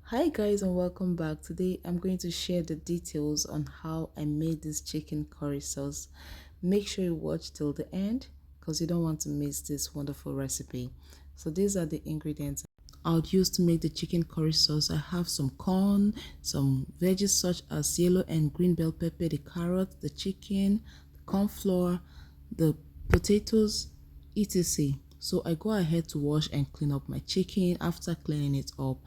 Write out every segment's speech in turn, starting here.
Hi guys and welcome back. Today I'm going to share the details on how I made this chicken curry sauce. Make sure you watch till the end because you don't want to miss this wonderful recipe. So these are the ingredients I would use to make the chicken curry sauce. I have some corn, some veggies such as yellow and green bell pepper, the carrot, the chicken, the corn flour, the potatoes, etc. So I go ahead to wash and clean up my chicken. After cleaning it up,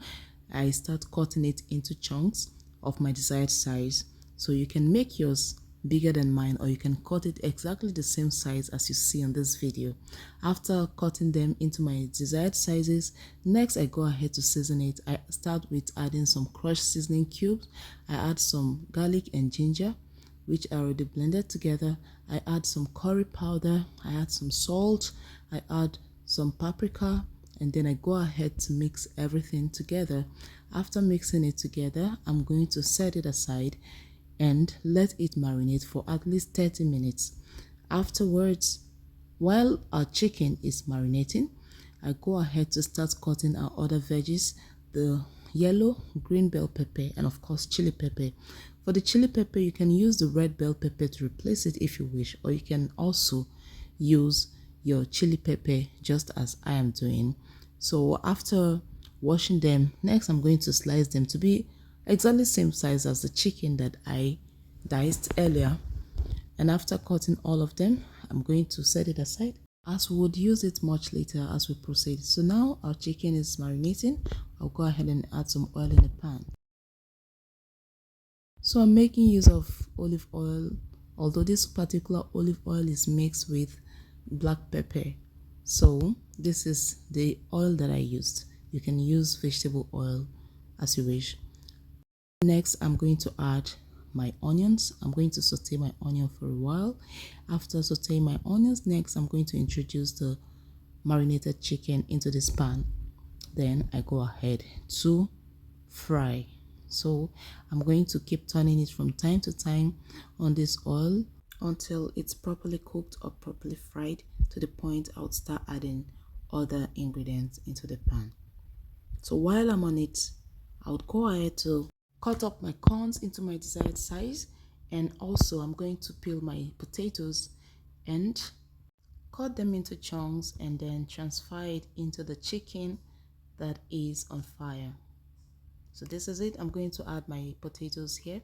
I start cutting it into chunks of my desired size. So you can make yours bigger than mine, or you can cut it exactly the same size as you see on this video. After cutting them into my desired sizes, next I go ahead to season it. I start with adding some crushed seasoning cubes. I add some garlic and ginger, which I already blended together. I add some curry powder, I add some salt, I add some paprika, and then I go ahead to mix everything together. After mixing it together, I'm going to set it aside and let it marinate for at least 30 minutes. Afterwards, while our chicken is marinating, I go ahead to start cutting our other veggies, the yellow, green bell pepper, and of course chili pepper. For the chili pepper, you can use the red bell pepper to replace it if you wish, or you can also use your chili pepper just as I am doing. So after washing them, next I'm going to slice them to be exactly same size as the chicken that I diced earlier. And after cutting all of them, I'm going to set it aside as we would use it much later as we proceed. So now our chicken is marinating. I'll go ahead and add some oil in the pan. So I'm making use of olive oil, although this particular olive oil is mixed with black pepper. So this is the oil that I used. You can use vegetable oil as you wish. Next, I'm going to add my onions. I'm going to saute my onion for a while. After sauteing my onions, next I'm going to introduce the marinated chicken into this pan. Then I go ahead to fry. So I'm going to keep turning it from time to time on this oil until it's properly cooked or properly fried, to the point I would start adding other ingredients into the pan. So while I'm on it, I would go ahead to cut up my corns into my desired size, and also I'm going to peel my potatoes and cut them into chunks and then transfer it into the chicken that is on fire. So this is it. I'm going to add my potatoes here.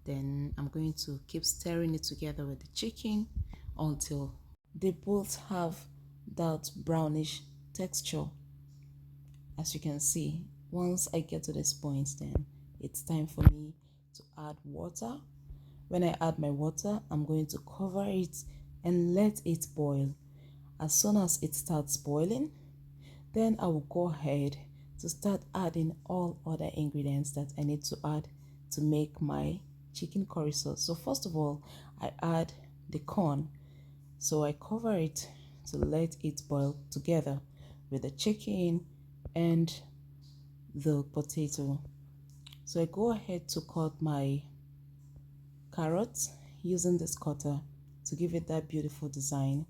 Then I'm going to keep stirring it together with the chicken until they both have that brownish texture. As you can see, once I get to this point, then it's time for me to add water. When I add my water, I'm going to cover it and let it boil. As soon as it starts boiling, then I will go ahead to start adding all other ingredients that I need to add to make my chicken curry sauce. So first of all, I add the corn. So I cover it to let it boil together with the chicken and the potato. So I go ahead to cut my carrots using this cutter to give it that beautiful design.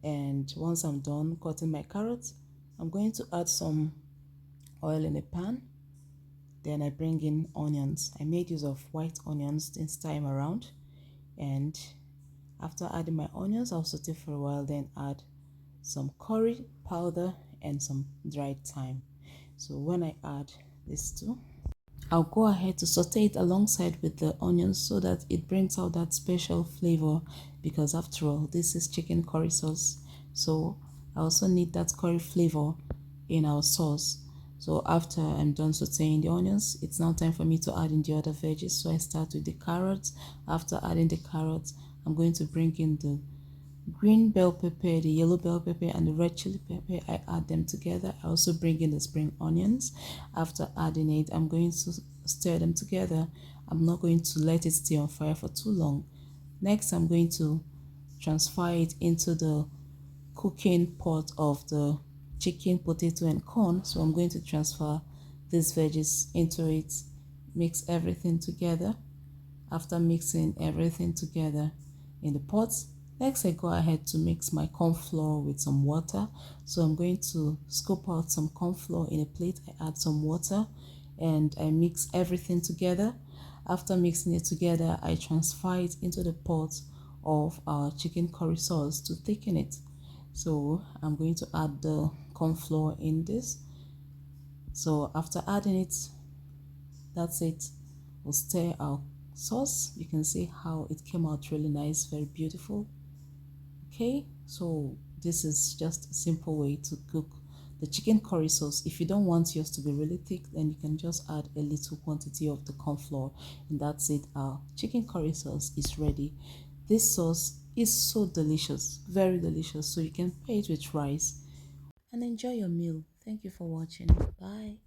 And once I'm done cutting my carrots, I'm going to add some oil in a pan. Then I bring in onions. I made use of white onions this time around. And after adding my onions, I'll saute for a while, then add some curry powder and some dried thyme. So when I add these two, I'll go ahead to saute it alongside with the onions so that it brings out that special flavor, because after all, this is chicken curry sauce. So I also need that curry flavor in our sauce. So after I'm done sauteing the onions, it's now time for me to add in the other veggies. So I start with the carrots. After adding the carrots, I'm going to bring in the green bell pepper, the yellow bell pepper, and the red chili pepper. I add them together. I also bring in the spring onions. After adding it, I'm going to stir them together. I'm not going to let it stay on fire for too long. Next, I'm going to transfer it into the cooking pot of the chicken, potato, and corn. So I'm going to transfer these veggies into it, mix everything together. After mixing everything together in the pot, next I go ahead to mix my corn flour with some water. So I'm going to scoop out some corn flour in a plate. I add some water and I mix everything together. After mixing it together, I transfer it into the pot of our chicken curry sauce to thicken it. So I'm going to add the corn flour in this. So after adding it, that's it. We'll stir our sauce. You can see how it came out really nice, very beautiful. Okay, so this is just a simple way to cook the chicken curry sauce. If you don't want yours to be really thick, then you can just add a little quantity of the corn flour, and that's it. Our chicken curry sauce is ready. This sauce is so delicious, very delicious. So you can pair it with rice and enjoy your meal. Thank you for watching. Bye.